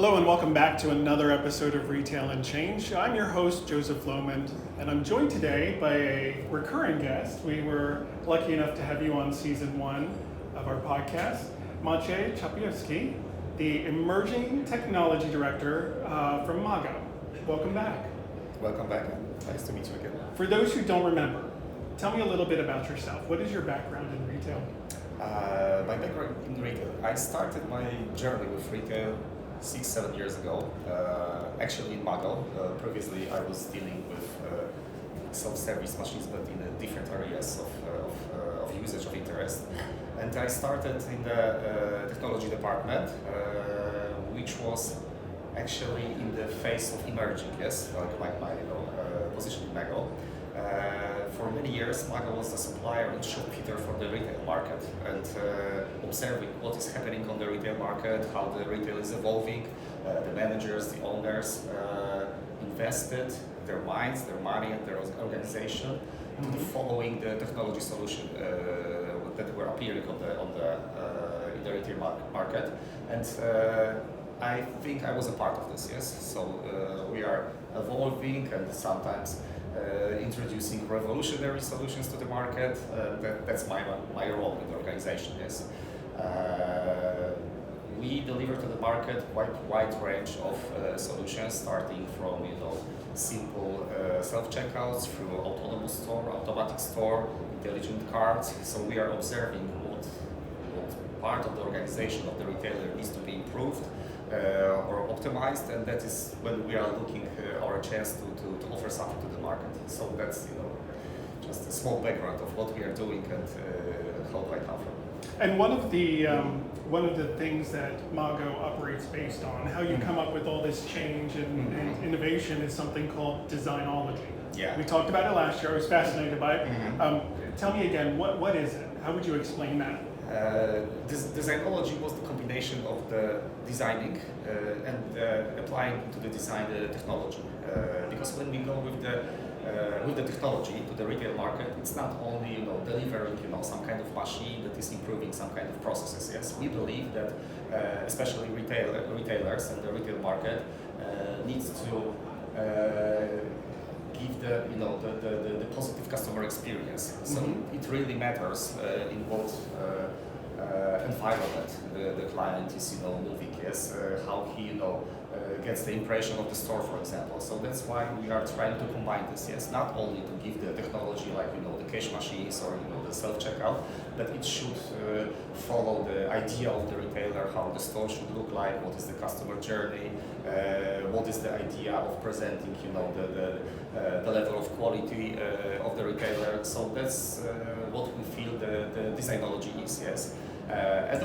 Hello and welcome back to another episode of Retail and Change. I'm your host, Joseph Lohmann, and I'm joined today by a recurring guest. We were lucky enough to have you on season 1 of our podcast, Maciej Czapiewski, the Emerging Technology Director from MAGO. Welcome back. Welcome back, and nice to meet you again. For those who don't remember, tell me a little bit about yourself. What is your background in retail? My background in retail. I started my journey with retail 6-7 years ago, actually in MAGO. Previously I was dealing with self-service machines, but in different areas of usage of interest. And I started in the technology department, which was actually in the phase of emerging, yes, like my position in MAGO. For many years, MAGO was the supplier and shopkeeper for the retail market, and observing what is happening on the retail market, how the retail is evolving. The managers, the owners invested their minds, their money, and their organization into following the technology solution that were appearing in the retail market. And I think I was a part of this, yes. So we are evolving and sometimes introducing revolutionary solutions to the market. That's my role in the organization. Yes, we deliver to the market quite a wide range of solutions, starting from simple self-checkouts through autonomous store, automatic store, intelligent cards. So we are observing what part of the organization of the retailer needs to be improved or optimized, and that is when we are looking our chance to offer something to the market. So that's just a small background of what we are doing and how do I come from. And one of the things that MAGO operates based on, how you come up with all this change and innovation, is something called designology. Yeah. We talked about it last year. I was fascinated by it. Tell me again, what is it? How would you explain that? This designology was the combination of the designing and applying to the design technology. Because when we go with the technology to the retail market, it's not only delivering some kind of machine that is improving some kind of processes. Yes, we believe that especially retailers and the retail market needs to give the positive customer experience. So it really matters in what environment the client is moving. Yes, how he gets the impression of the store, for example. So that's why we are trying to combine this. Yes, not only to give the technology like the cash machines or the self-checkout, but it should follow the idea of the retailer, how the store should look like, what is the customer journey, what is the idea of presenting the level of quality of the retailer. So that's what we feel the designology is. Yes.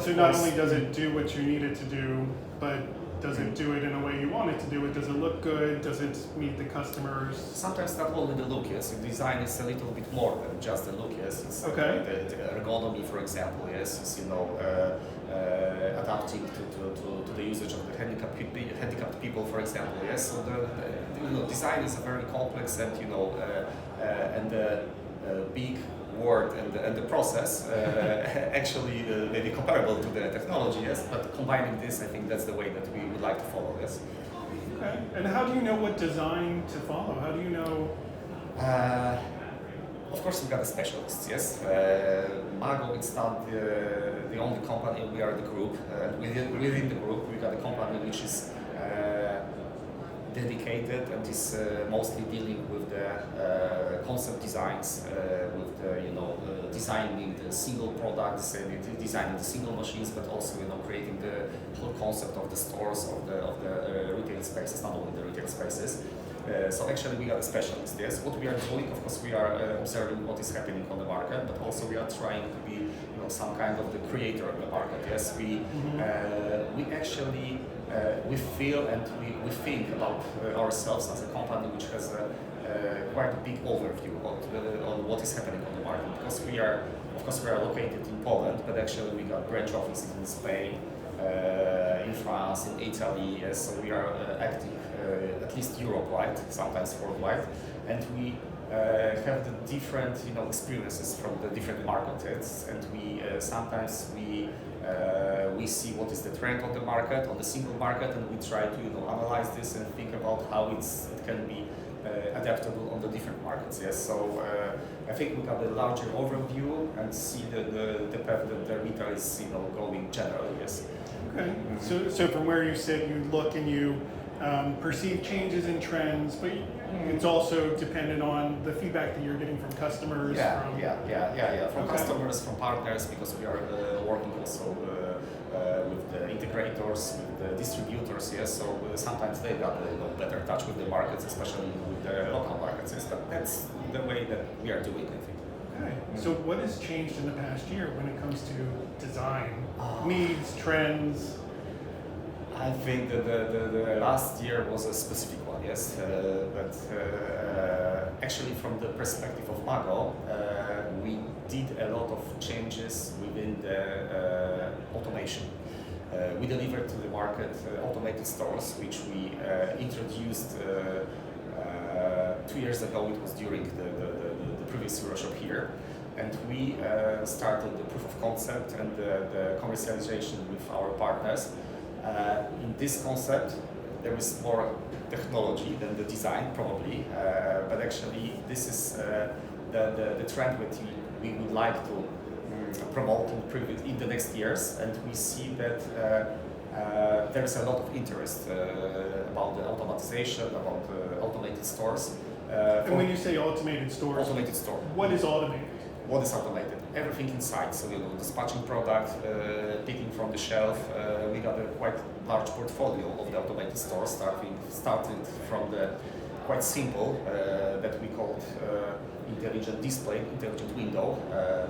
So not only does it do what you need it to do, but does it do it in a way you want it to do it? Does it look good? Does it meet the customers? Sometimes not only the look, yes. The design is a little bit more than just the look, yes. It's the ergonomy, for example, yes. It's adapting to the usage of the handicapped people, for example, yes. So the design is a very complex and big word and the process actually maybe comparable to the technology, yes, but combining this, I think that's the way that we would like to follow this. Okay, and how do you know what design to follow? How do you know? Of course, we got the specialists, yes. MAGO is not the only company, we are the group. Within the group, we got a company which is dedicated and is mostly dealing with the concept designs, with the designing the single products, designing the single machines, but also creating the whole concept of the stores, of the retail spaces, not only the retail spaces. So actually we got a specialist. Yes, what we are doing, of course, we are observing what is happening on the market, but also we are trying to be some kind of the creator of the market. Yes, we actually we feel and we think about ourselves as a company which has quite a big overview on what is happening on the market, because we are located in Poland, but actually we got branch offices in Spain, in France, in Italy. Yes, so we are acting at least Europe-wide, sometimes worldwide, and we have the different experiences from the different markets, and we sometimes we We see what is the trend on the market, on the single market, and we try to analyze this and think about how it can be adaptable on the different markets. Yes, so I think we got a larger overview and see the path that the retail is going generally. Yes. Okay. So from where you sit, you look and you perceive changes in trends, but it's also dependent on the feedback that you're getting from customers. From Okay. customers, from partners, because we are working also with the integrators, with the distributors. Yes, so sometimes they got better touch with the markets, especially with the local markets. Yes, but that's the way that we are doing, I think. Okay. So what has changed in the past year when it comes to design needs, trends? I think that the last year was a specific one, yes. But actually, from the perspective of MAGO, we did a lot of changes within the automation. We delivered to the market automated stores, which we introduced 2 years ago. It was during the previous Euroshop here. And we started the proof of concept and the commercialization with our partners. In this concept, there is more technology than the design, probably, but actually this is the trend that we would like to promote in the next years, and we see that there's a lot of interest about the automatization, about automated stores. And when you say automated stores, automated store, what is automated? what is automated? Everything inside. So dispatching product, picking from the shelf. We got a quite large portfolio of the automated stores, starting from the quite simple that we called intelligent display, intelligent window.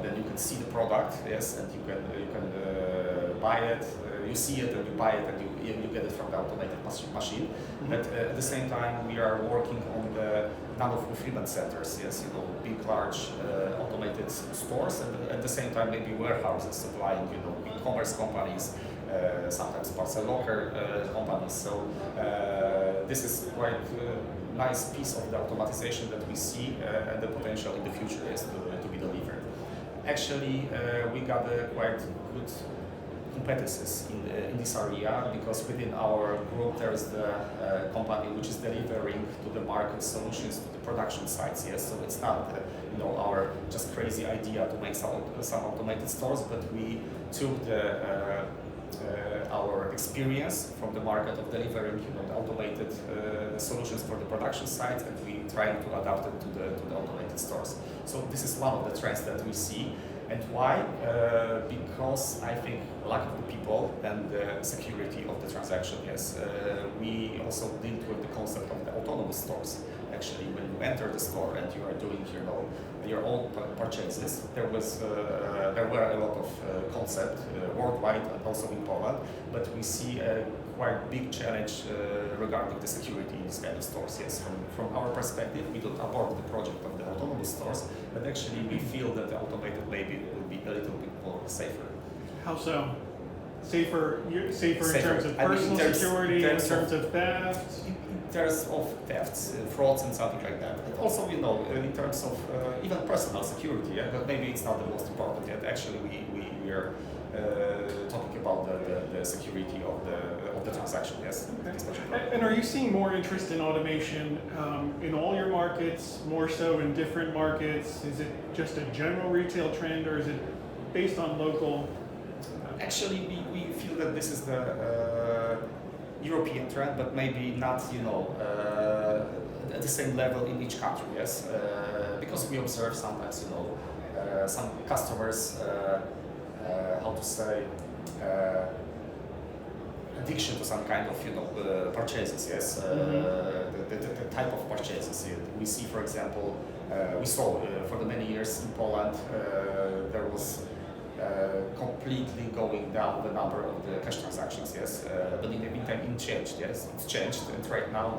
Then you can see the product, yes, and you can buy it. You see it and you buy it and you get it from the automated machine. Mm-hmm. But at the same time, we are working on the non-fulfillment centers. Yes, big, large automated stores, and at the same time maybe warehouses supplying e-commerce companies, sometimes parcel locker companies. So this is quite a nice piece of the automatization that we see and the potential in the future is to be delivered. Actually, we got a quite good competencies in this area, because within our group there is the company which is delivering to the market solutions to the production sites. Yes, so it's not our just crazy idea to make some automated stores, but we took our experience from the market of delivering the automated solutions for the production sites, and we trying to adapt it to the automated stores. So this is one of the trends that we see. And why? Because I think lack of the people and the security of the transaction. Yes, we also deal with the concept of the autonomous stores. Actually, when you enter the store and you are doing your own purchases, there were a lot of concept worldwide and also in Poland, but we see a quite big challenge regarding the security in these kind of stores. Yes, from our perspective, we don't abort the project of the autonomous stores, but actually we feel that the automated maybe will be a little bit more safer. How so? Safer in terms of personal security, in terms of theft? In terms of thefts, frauds and something like that. And also, in terms of even personal security, yeah? But maybe it's not the most important yet. Actually, we are talking about the security of the transaction, yes. Okay. And are you seeing more interest in automation in all your markets, more so in different markets? Is it just a general retail trend, or is it based on local? Actually, we feel that this is the European trend, but maybe not, at the same level in each country, yes. Because we observe sometimes, some customers, how to say, addiction to some kind of, purchases, yes. The type of purchases. We see, for example, we saw for the many years in Poland, there was completely going down the number of the cash transactions, yes. But in the meantime, it changed, yes. It's changed, and right now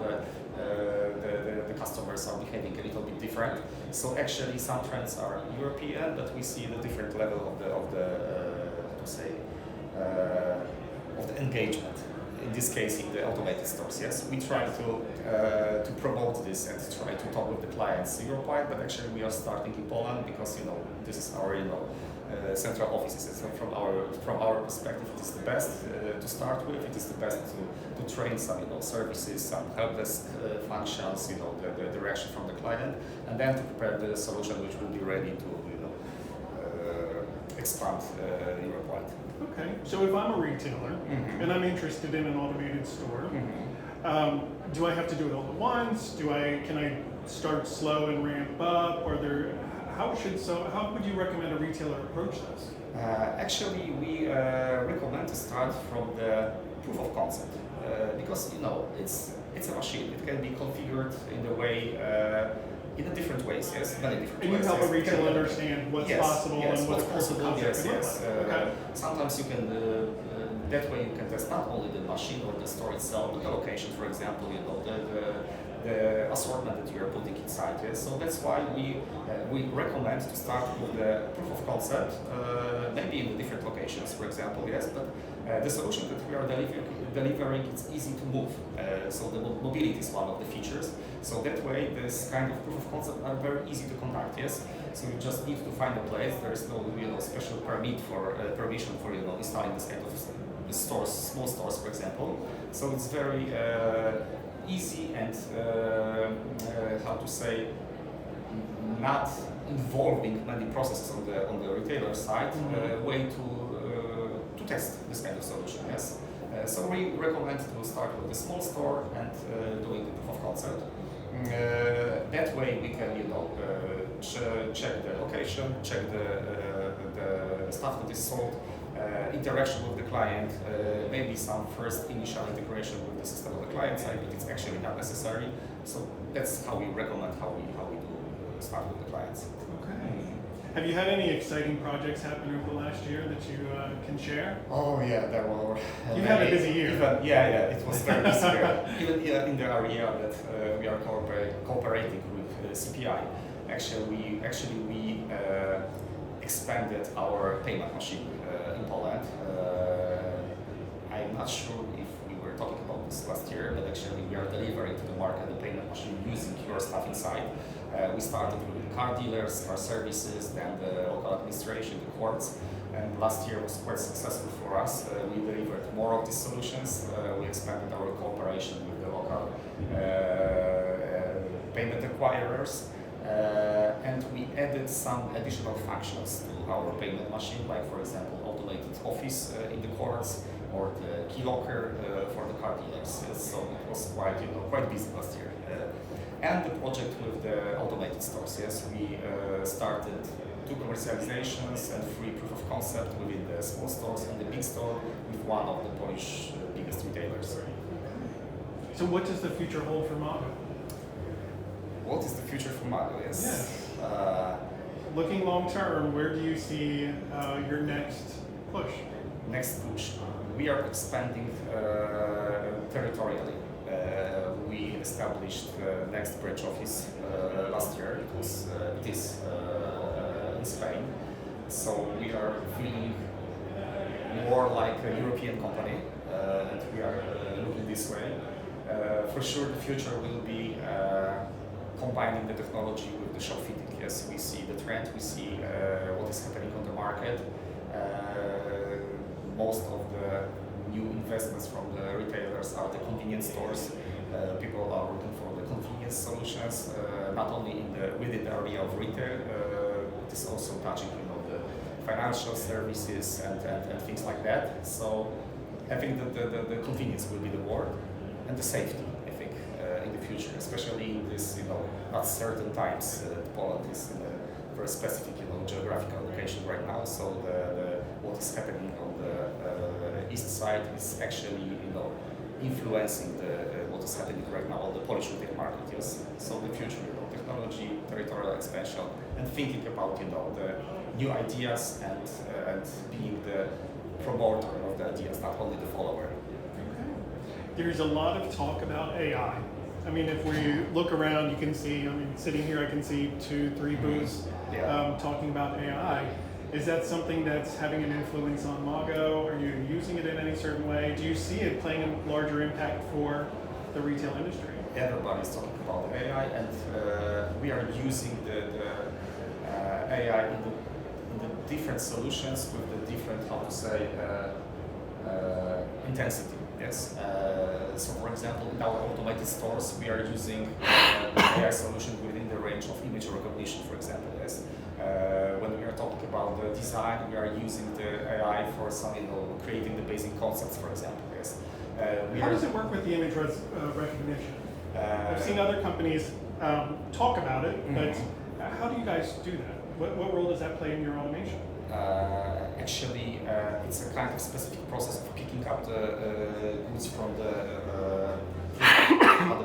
the customers are behaving a little bit different. So actually, some trends are European, but we see the different level of the engagement in this case in the automated stores. Yes, we try to promote this and try to talk with the clients Europe-wide, but actually we are starting in Poland because this is our central offices. So from our perspective, it is the best to start with. It is the best to train some services, some help desk functions, the direction from the client, and then to prepare the solution which will be ready to expand Europe-wide. Okay, so if I'm a retailer and I'm interested in an automated store, do I have to do it all at once? Can I start slow and ramp up? How would you recommend a retailer approach this? Actually, we recommend to start from the proof of concept because it's a machine. It can be configured in a way. In a different ways, yes, many different ways. And you help a retailer understand what's possible and what's possible. Yes. Sometimes you can, that way you can test not only the machine or the store itself, but the location, for example, the assortment that you are putting inside. Yes? So that's why we recommend to start with the proof of concept, maybe in the different locations, for example, yes, but the solution that we are delivering it's easy to move. So the mobility is one of the features. So that way, this kind of proof of concept are very easy to conduct. Yes. So you just need to find a place. There is no special permission for installing this kind of stores, small stores, for example. So it's very easy and how to say, not involving many processes on the retailer side. Way to test this kind of solution. Yes. So we recommend to start with the small store and doing the proof of concept. That way we can, check the location, check the stuff that is sold, interaction with the client, maybe some first initial integration with the system of the client side, but it's actually not necessary. So that's how we recommend how we do start with the clients. Okay. Have you had any exciting projects happen over the last year that you can share? Oh yeah, there were. You've had a busy year. It was very busy year. Even in the area that we are cooperating with CPI. Actually, we expanded our payment machine in Poland. I'm not sure if we were talking about this last year, but actually we are delivering to the market the payment machine using your stuff inside. We started with car dealers, car services, then the local administration, the courts, and last year was quite successful for us. We delivered more of these solutions. We expanded our cooperation with the local payment acquirers, and we added some additional functions to our payment machine, like for example automated office in the courts or the key locker for the car dealers. So it was quite busy last year. And the project with the automated stores. Yes, we started 2 commercializations and 3 proof of concept within the small stores and the big store with one of the Polish biggest retailers. So what does the future hold for MAGO? What is the future for MAGO? Yes. Looking long term, where do you see your next push? Next push. We are expanding territorially. We established the next branch office last year. It is in Spain. So we are feeling more like a European company, and we are looking this way. For sure, the future will be combining the technology with the shop fitting. Yes, we see the trend, we see what is happening on the market. Most of the new investments from the retailers are the convenience stores. People are looking for the convenience solutions, not only within the area of retail. It is also touching, the financial services and things like that. So I think that the convenience will be the word, and the safety. I think in the future, especially in this, at certain times, Poland is in a very specific, geographical location right now. So what is happening on the east side is actually, influencing what is happening right now on the Polish retail market. Yes. So the future, technology, territorial expansion, and thinking about, the new ideas and being the promoter of the ideas, not only the follower. Okay. There's a lot of talk about AI. I mean, if we look around, you can see, sitting here, I can see 2, 3 booths talking about AI. Is that something that's having an influence on MAGO? Are you using it in any certain way? Do you see it playing a larger impact for the retail industry? Everybody's talking about AI, and we are using the AI in the different solutions with the different, how to say, intensity. Yes. So, for example, in our automated stores, we are using AI solution within the range of image recognition, for example. Yes. When we are talking about the design, we are using the AI for some, creating the basic concepts, for example. Yes. How does it work with the image recognition? I've seen other companies talk about it, but how do you guys do that? What role does that play in your automation? Actually, it's a kind of specific process of picking up the goods from the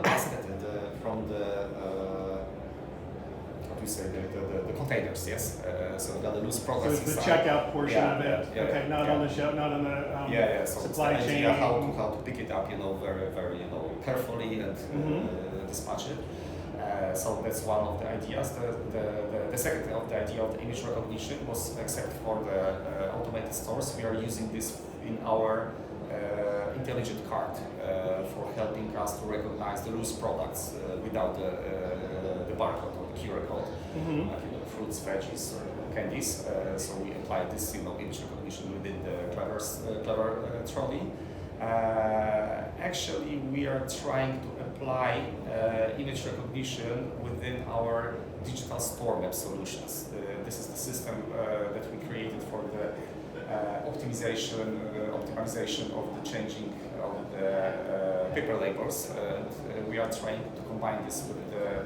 basket and from the how do you say the containers? Yes. So the loose products. So it's the checkout portion of it. Yeah, okay, not on the shelf, not on the So supply it's the chain. idea how to pick it up, very very carefully and dispatch it. So that's one of the ideas. The second of the idea of the image recognition was, except for the automated stores, we are using this in our intelligent cart for helping us to recognize the loose products without the barcode or the QR code, like fruits, veggies, or candies. So we apply this image recognition within the clever trolley. Actually, we are trying to apply image recognition within our digital store map solutions. This is the system that we created for the optimization of the changing of the paper labels. We are trying to combine this with the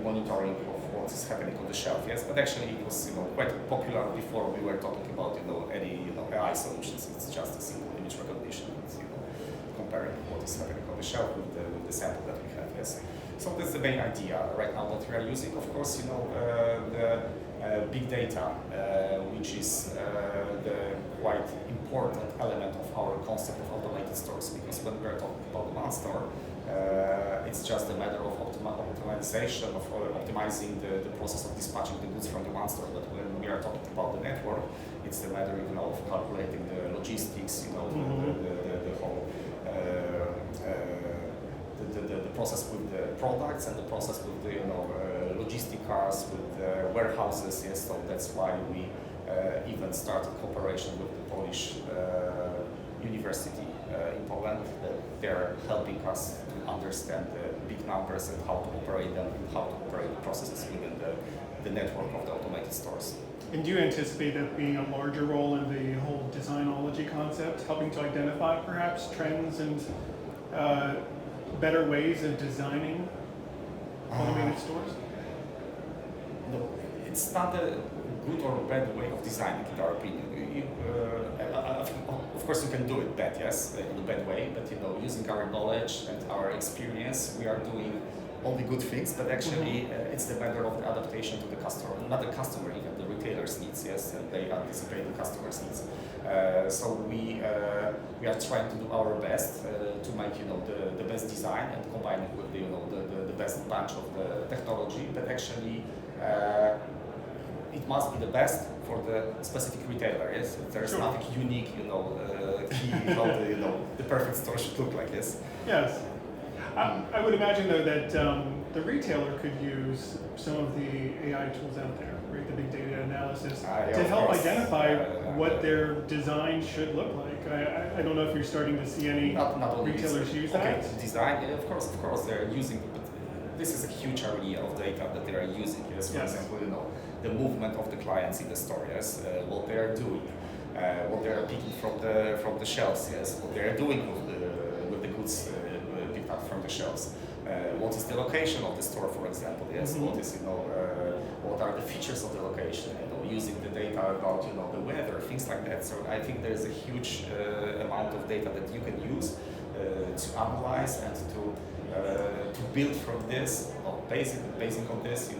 monitoring of what is happening on the shelf. Yes, but actually it was quite popular before we were talking about any AI solutions. It's just a simple image recognition. Comparing what is happening on the shelf with the sample that we have. Yes. So that's the main idea right now that we are using. Of course, the big data, which is the quite important element of our concept of automated stores. Because when we are talking about the one store, it's just a matter of optimization, of optimizing the process of dispatching the goods from the one store. But when we are talking about the network, it's the matter of calculating the logistics, the whole. The process with the products and the process with the logistic cars, with the warehouses. Yes, so that's why we even started cooperation with the Polish university in Poland. They're helping us to understand the big numbers and how to operate them and how to operate the processes within the network of the automated stores. And do you anticipate that being a larger role in the whole designology concept, helping to identify perhaps trends and better ways of designing automated stores? No, it's not a good or bad way of designing, in our opinion. Of course, you can do it bad, yes, in a bad way, but using our knowledge and our experience, we are doing only good things, but actually it's the matter of the adaptation to the customer, not the customer, even the retailer's needs, yes, and they anticipate the customer's needs. So we are trying to do our best to make the best design and combine it with the best bunch of the technology, but actually it must be the best for the specific retailer. Yes, there's nothing unique, key how the perfect store should look like. Yes. Yes. I would imagine though that the retailer could use some of the AI tools out there, right? The big data analysis to help identify what their design should look like. I don't know if you're starting to see any not retailers use that. Okay, design, of course, they're using, but this is a huge area of data that they are using. Yes, for example, the movement of the clients in the store. Yes, what they are doing, what they are picking from the shelves. Yes, what they are doing with the goods picked up from the shelves. What is the location of the store, for example? Yes, what is what are the features of the location? Using the data about the weather, things like that. So I think there is a huge amount of data that you can use to analyze and to build from this, basing on this,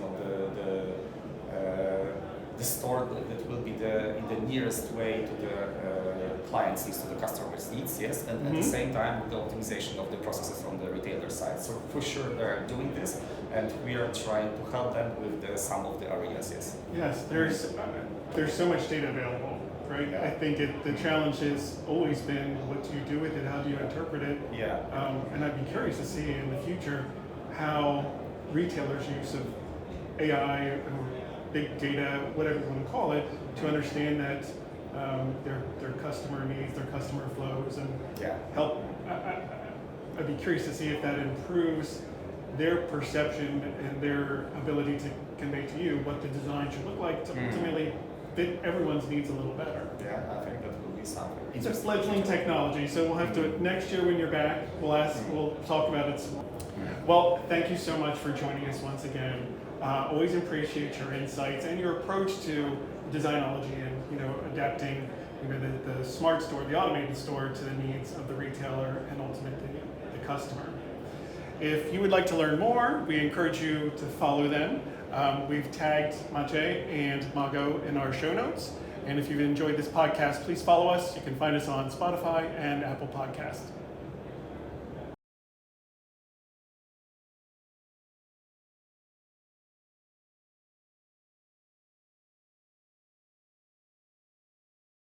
the store that will be in the nearest way to the clients needs to the customer's needs, yes, and at the same time the optimization of the processes on the retailer side. So for sure they're doing this, and we are trying to help them with some of the areas, yes. Yes, there's so much data available, right? I think the challenge has always been what do you do with it, how do you interpret it? Yeah. And I'd be curious to see in the future how retailers' use of AI or big data, whatever you want to call it, to understand that their customer needs, their customer flows, and help. I'd be curious to see if that improves their perception and their ability to convey to you what the design should look like to ultimately fit everyone's needs a little better. Yeah, I think that will be something. It's a fledgling technology, so we'll have to, next year when you're back, we'll talk about it some more. Well, thank you so much for joining us once again. Always appreciate your insights and your approach to designology and adapting the smart store, the automated store to the needs of the retailer and ultimately the customer. If you would like to learn more, we encourage you to follow them. We've tagged Maciej and MAGO in our show notes. And if you've enjoyed this podcast, please follow us. You can find us on Spotify and Apple Podcasts.